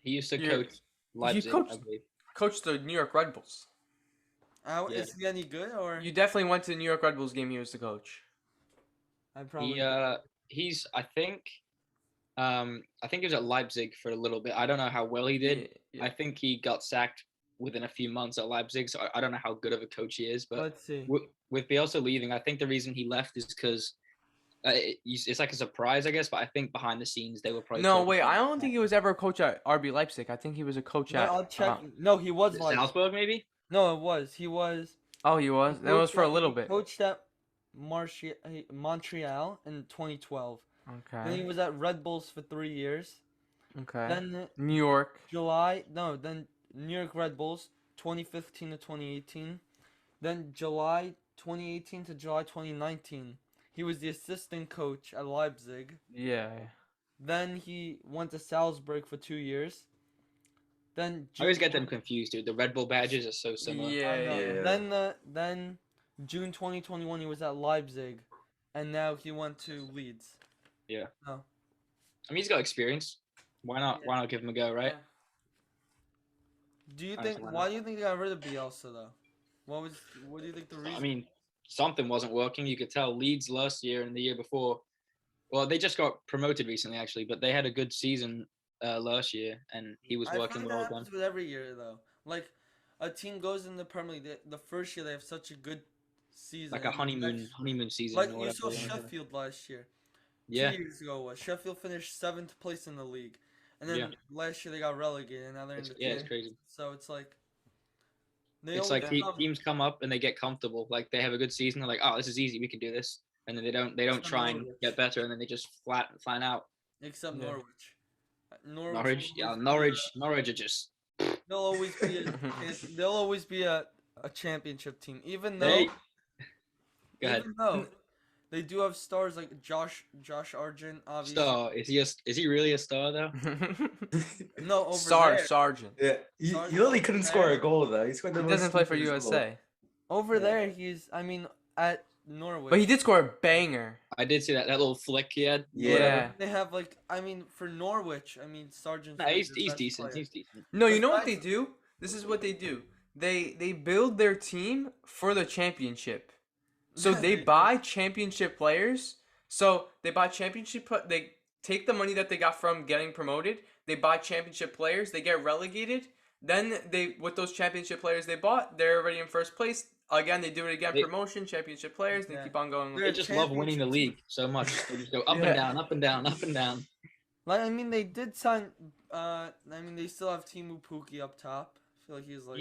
He used to Yeah. coach Leipzig, coached- I believe. Coached the New York Red Bulls. How, Yeah. Is he any good? Or You definitely went to the New York Red Bulls game. He was the coach. I probably He's I think he was at Leipzig for a little bit. I don't know how well he did. Yeah. I think he got sacked within a few months at Leipzig, so I don't know how good of a coach he is. But Let's see. with Bielsa leaving, I think the reason he left is because it's like a surprise, I guess. But I think behind the scenes they were probably No, talking wait. about I don't think he was ever a coach at RB Leipzig. I think he was a coach No, at. I'll check. No, he was like. Salzburg, maybe. No, it was. He was. Oh, he was. That was for a little bit. Coached at Montreal in 2012. Then he Okay. was at Red Bulls for 3 years. Okay. Then New York. then New York Red Bulls 2015 to 2018. Then July 2018 to July 2019, he was the assistant coach at Leipzig. Yeah. Then he went to Salzburg for 2 years. Then I always get them confused, dude. The Red Bull badges are so similar. Yeah. I know. Yeah. Then June 2021 he was at Leipzig, and now he went to Leeds. Yeah. No. I mean, he's got experience. Why not? Yeah. Why not give him a go, right? Do you I think? understand Why do you think they got rid of Bielsa though? What do you think the reason? I mean, something wasn't working. You could tell Leeds last year and the year before. Well, they just got promoted recently, actually, but they had a good season last year, and he was I working find with that all of them. happens with every year though. Like a team goes in the Premier League, the first year they have such a good season. Like a and the honeymoon season. Like or you whatever saw they wanna call it. Sheffield last year. Yeah. 2 years ago was Sheffield finished 7th place in the league, and then Yeah. last year they got relegated, and now they're in the It's team. crazy. So it's like It's like teams come up and they get comfortable. Like they have a good season. They're like, oh, this is easy. We can do this. And then they don't Except try and Norwich. get better. And then they just flat out. except Yeah. Norwich. Norwich, yeah, Norwich are just. They'll always be they'll always be a championship team, even though They, go ahead. even though they do have stars like Josh Argent, obviously. Star is he really a star though? No, over there. Sergeant. Yeah, he literally couldn't score a goal though. He scored the He most doesn't play for stupidest goal. USA. Over Yeah. there, he's. I mean, at Norwich. But he did score a banger. I did see that little flick he had. Yeah. They have like. I mean, for Norwich, I mean, Sargent. No, he's decent. He's decent. No, you know what they do? This is what they do. They build their team for the championship. So they buy championship players. So they buy championship. They take the money that they got from getting promoted. They buy championship players. They get relegated. Then they, with those championship players they bought, they're already in first place. Again, they do it again. They- Promotion, championship players. They Yeah. keep on going. They're They a just love winning the championship league so much. They just go up Yeah. and down, up and down, up and down. Like, I mean, they did sign. I mean, they still have Timu Puki up top. I feel like he's like.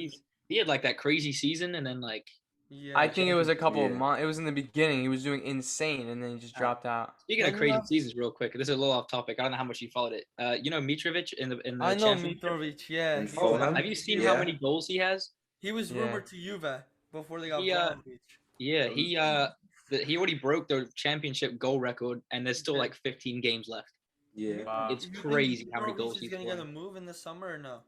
He had like that crazy season, and then like Yeah. I think it was a couple of Yeah. months. It was in the beginning. He was doing insane, and then he just dropped out. speaking of Then you crazy have- seasons, real quick. This is a little off topic. I don't know how much you followed it. You know Mitrovic in the I know Championship? Mitrovic. Yeah. And he- Fulham? Have you seen Yeah. how many goals he has? He was Yeah. rumored to Juve before they got He, Vlahovic. Yeah, he already broke the championship goal record, and there's still Yeah. like 15 games left. Yeah. Wow. It's You think crazy how many Mitrovic goals is he's gonna get a scored. move in the summer or no?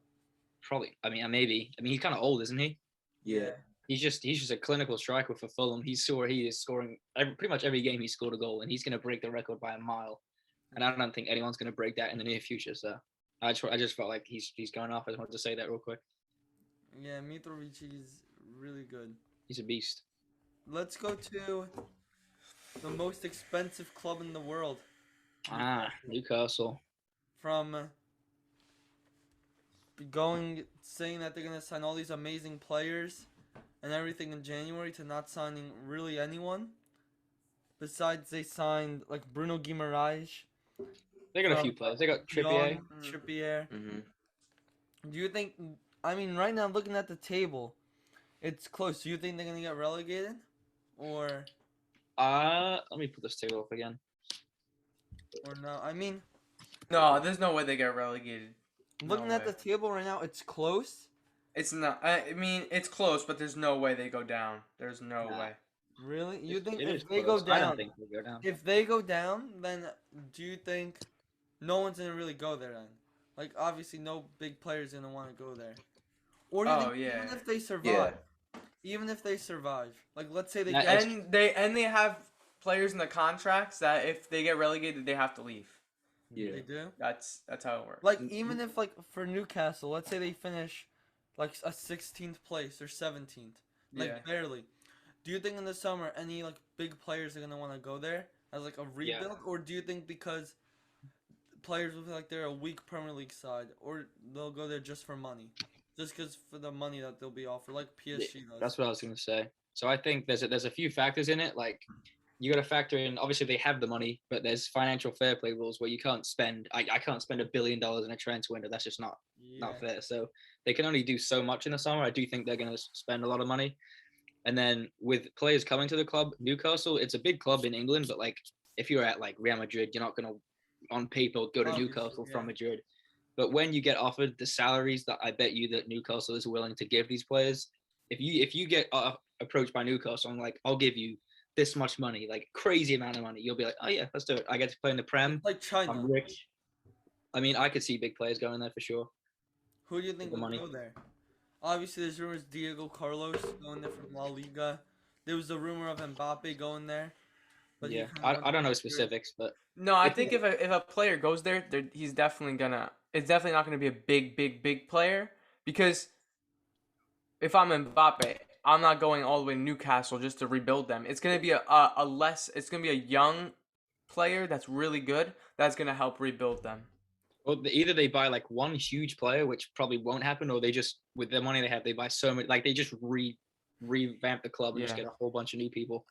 Probably. I mean, maybe. I mean, he's kind of old, isn't he? Yeah. He's just a clinical striker for Fulham. He is scoring pretty much every game he scored a goal, and he's going to break the record by a mile. And I don't think anyone's going to break that in the near future. So I just felt like he's going off. I just wanted to say that real quick. Yeah, Mitrovic is really good. He's a beast. Let's go to the most expensive club in the world. Newcastle. From saying that they're gonna sign all these amazing players and everything in January to not signing really anyone. Besides, they signed like Bruno Guimaraes, They got a few players. They got Trippier. Young, Trippier. Mm-hmm. Do you think? I mean, right now looking at the table, it's close. Do you think they're gonna get relegated, or? Let me put this table up again. Or no? I mean, No, there's no way they get relegated. looking at the table right now, it's close. It's not. I mean, it's close, but there's no way they go down. There's no Nah. way. Really? You think It if is they close. go I don't down, think they go down. if they go down, then do you think no one's gonna really go there then? Like obviously no big players gonna want to go there. Or do you Oh, think yeah. even if they survive, even if they survive, like let's say they That- get And they have players in the contracts that if they get relegated, they have to leave. Yeah. they do. That's how it works. Like even if like for Newcastle, let's say they finish like a 16th place or 17th, like Yeah. barely. Do you think in the summer any like big players are gonna want to go there as like a rebuild, or do you think because players will feel like they're a weak Premier League side, or they'll go there just for money, just because for the money that they'll be offered, like PSG does? That's what I was gonna say. So I think there's a few factors in it. Like you got to factor in. Obviously, they have the money, but there's financial fair play rules where you can't spend. I can't spend $1 billion in a transfer window. That's just not fair. So they can only do so much in the summer. I do think they're going to spend a lot of money. And then with players coming to the club, Newcastle, it's a big club in England, but like if you're at like Real Madrid, you're not going to, on paper, go to Obviously, Newcastle yeah. from Madrid. But when you get offered the salaries that I bet you that Newcastle is willing to give these players, if you get approached by Newcastle, I'm like, I'll give you this much money, like crazy amount of money. You'll be like, oh yeah, let's do it. I get to play in the Prem. It's like China. I'm rich. I mean, I could see big players going there for sure. Who do you think The will money. go there? Obviously, there's rumors Diego Carlos going there from La Liga. There was a rumor of Mbappe going there. But he Yeah, kinda went I don't know to Madrid. specifics, but No, I If think if a player goes there, he's definitely gonna. It's definitely not gonna be a big player because if I'm Mbappe, I'm not going all the way to Newcastle just to rebuild them. It's gonna be it's gonna be a young player that's really good that's gonna help rebuild them. well, either they buy like one huge player, which probably won't happen, or they just with the money they have, they buy so many. Like they just revamp the club and just Yeah. get a whole bunch of new people.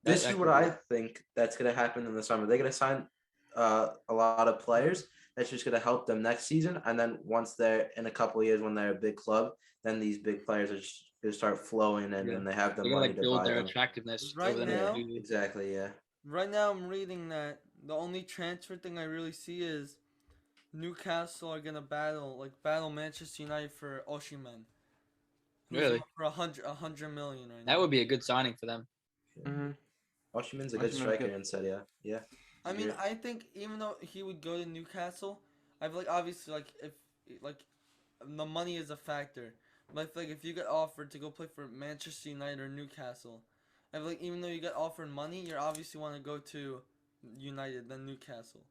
This That is could what be- I think that's going to happen in the summer. They're going to sign a lot of players. That's just going to help them next season. And then once they're in a couple of years, when they're a big club, then these big players are just going to start flowing, and Yeah. then they have the They're gonna money like to build buy their them. attractiveness Right over the now- next few years. Exactly, yeah. Right now, I'm reading that the only transfer thing I really see is Newcastle are gonna battle Manchester United for Osimhen. who's Really? on for 100 million right now. That would be a good signing for them. Mm-hmm. Oshiman's a good Oshiman's striker good. inside, yeah. Yeah. I mean, Yeah. I think even though he would go to Newcastle, I feel like obviously like if like the money is a factor, but I feel like if you get offered to go play for Manchester United or Newcastle, I feel like even though you get offered money, you obviously want to go to United than Newcastle.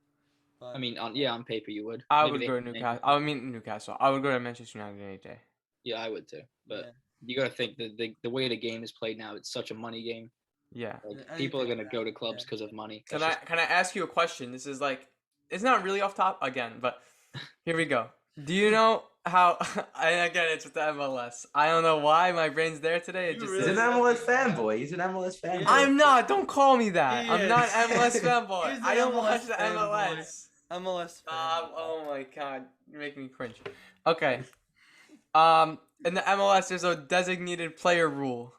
But, I mean, on paper you would. I Maybe would they go to can make Newcastle. it. I mean Newcastle. I would go to Manchester United any day. Yeah, I would too. But yeah. you got to think that the way the game is played now, it's such a money game. Yeah. Like Yeah, people are anything gonna go to clubs yeah. because of money. Can That's I ask you a question? This is like it's not really off top again, but here we go. Do you know how? And again, it's with the MLS. I don't know why my brain's there today. It You just He's really is. an MLS fanboy. He's an MLS fanboy. I'm not. Don't call me that. He I'm not is. MLS fanboy. He's I an don't MLS watch the fanboy. MLS. MLS. Oh my god, you're making me cringe. Okay. In the MLS, there's a designated player rule.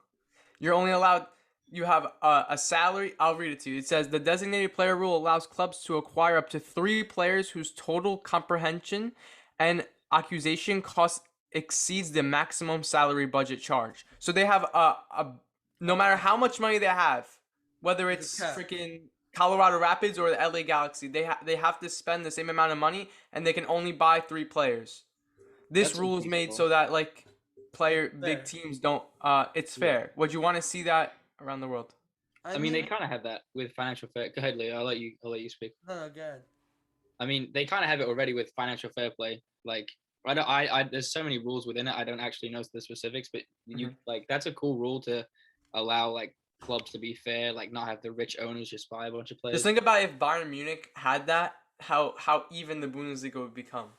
You're only allowed. You have a salary. I'll read it to you. It says the designated player rule allows clubs to acquire up to 3 players whose total comprehension and accusation cost exceeds the maximum salary budget charge. So they have no matter how much money they have, whether it's cap. freaking Colorado Rapids or the LA Galaxy, they have to spend the same amount of money and they can only buy 3 players. This That's rule is made unreasonable. so that like Fair. big teams don't it's fair. Would you want to see that around the world? I mean, they kind of have that with financial fair. Go ahead, Leo. I'll let you speak. No, go ahead. I mean, they kind of have it already with financial fair play. Like, I there's so many rules within it. I don't actually know the specifics, but you like that's a cool rule to allow like clubs to be fair, like not have the rich owners just buy a bunch of players. Just think about if Bayern Munich had that, how even the Bundesliga would become.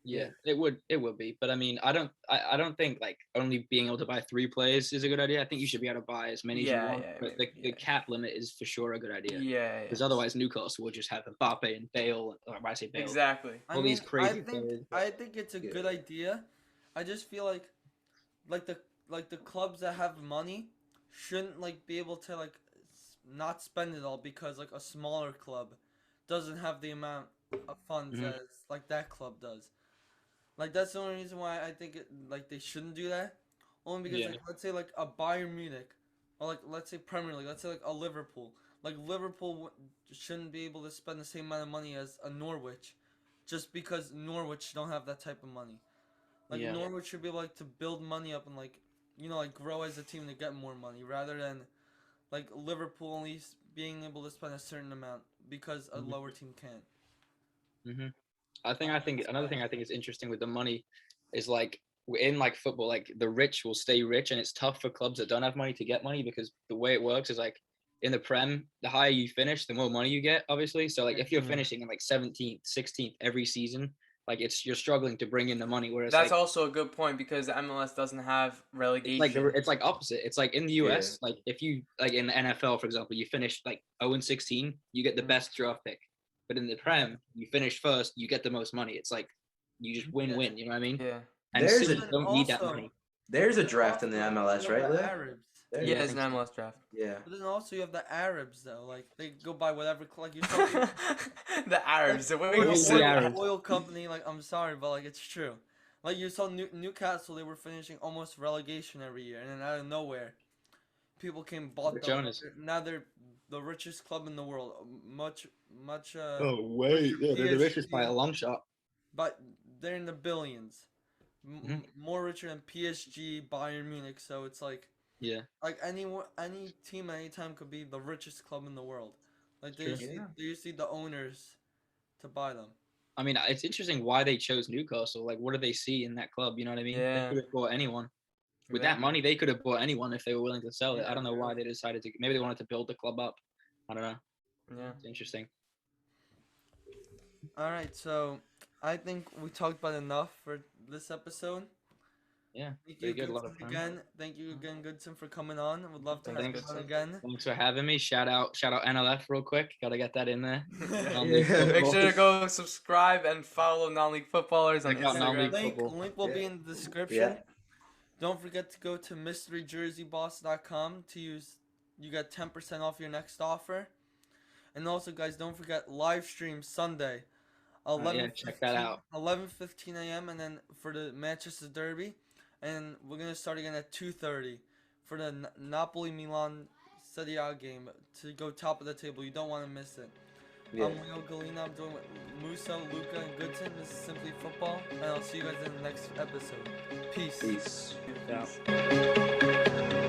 Yeah, it would be. But I mean, I don't think like only being able to buy 3 players is a good idea. I think you should be able to buy as many as Yeah, you want. yeah, But the cap limit is for sure a good idea. Yeah. Because otherwise Newcastle will just have Mbappe and Bale, or I say Bale. Exactly. All these crazy players. I think it's a good idea. I just feel like the clubs that have money shouldn't like be able to not spend it all because like a smaller club doesn't have the amount of funds Mhm. as like that club does. Like that's the only reason why I think like they shouldn't do that. Only because Yeah. like let's say like a Bayern Munich, or like let's say Premier League, let's say like a Liverpool. Like Liverpool shouldn't be able to spend the same amount of money as a Norwich, just because Norwich don't have that type of money. Like Yeah. Norwich should be able like to build money up and like like grow as a team to get more money rather than like Liverpool only being able to spend a certain amount because a Mhm. lower team can't. Mhm. I think another thing I think is interesting with the money is like in like football, like the rich will stay rich, and it's tough for clubs that don't have money to get money because the way it works is like in the Prem, the higher you finish, the more money you get, obviously. So like if you're Mhm. finishing in like 17th, 16th every season, like you're struggling to bring in the money. Whereas That's like also a good point because the MLS doesn't have relegation. it's like opposite. It's like in the Yeah. US, like if you like in the NFL, for example, you finish like 0-16, you get the best draft pick. But in the Prem, you finish first, you get the most money. It's like you just win-win. You know what I mean? Yeah. And There's City And don't need that also, money. There's a and draft in the also, MLS, you have right, the Leo? Arabs. There Yeah, is. it's an think so. MLS draft. Yeah. But then also you have the Arabs though. Like they go by whatever. Like you saw The Arabs, the way you Oil- say the that. Arabs. oil company. Like I'm sorry, but like it's true. Like you saw Newcastle, they were finishing almost relegation every year, and then out of nowhere, people came bought Rich them. owners. Now they're the richest club in the world. Much. Oh wait, yeah, they're the PSG. richest by a long shot. But they're in the billions. Mhm. More richer than PSG, Bayern Munich. So it's like Yeah, any team at any time could be the richest club in the world. Like true. they just need the owners to buy them. I mean, it's interesting why they chose Newcastle. Like, what do they see in that club? You know what I mean? They Yeah. could have bought anyone. With that Exactly. money, they could have bought anyone if they were willing to sell it. Yeah, I don't know why really. they decided to. Maybe they wanted to build the club up. I don't know. Yeah. It's interesting. All right, so I think we talked about enough for this episode. Yeah, Thank very you, good. A lot Goodson, of fun. again. Thank you again, Goodson, for coming on. I would love to Thanks, have you Goodson. on again. Thanks for having me. Shout out NLF real quick. Gotta get that in there. Make football. sure to go subscribe and follow non-league footballers on Check out non-league Instagram. football. Link will be Yeah. in the description. Yeah. Don't forget to go to mysteryjerseyboss.com to use. You get 10% off your next offer. And also, guys, don't forget live stream Sunday, Yeah, check that out. 11:15 a.m. and then for the Manchester Derby, and we're gonna start again at 2:30 for the Napoli Milan Serie A game to go top of the table. You don't want to miss it. Yeah. I'm Leo Galina. I'm doing with Muso, Luca, and Goodson. This is Simply Football, and I'll see you guys in the next episode. Peace. Peace. Yeah. Peace.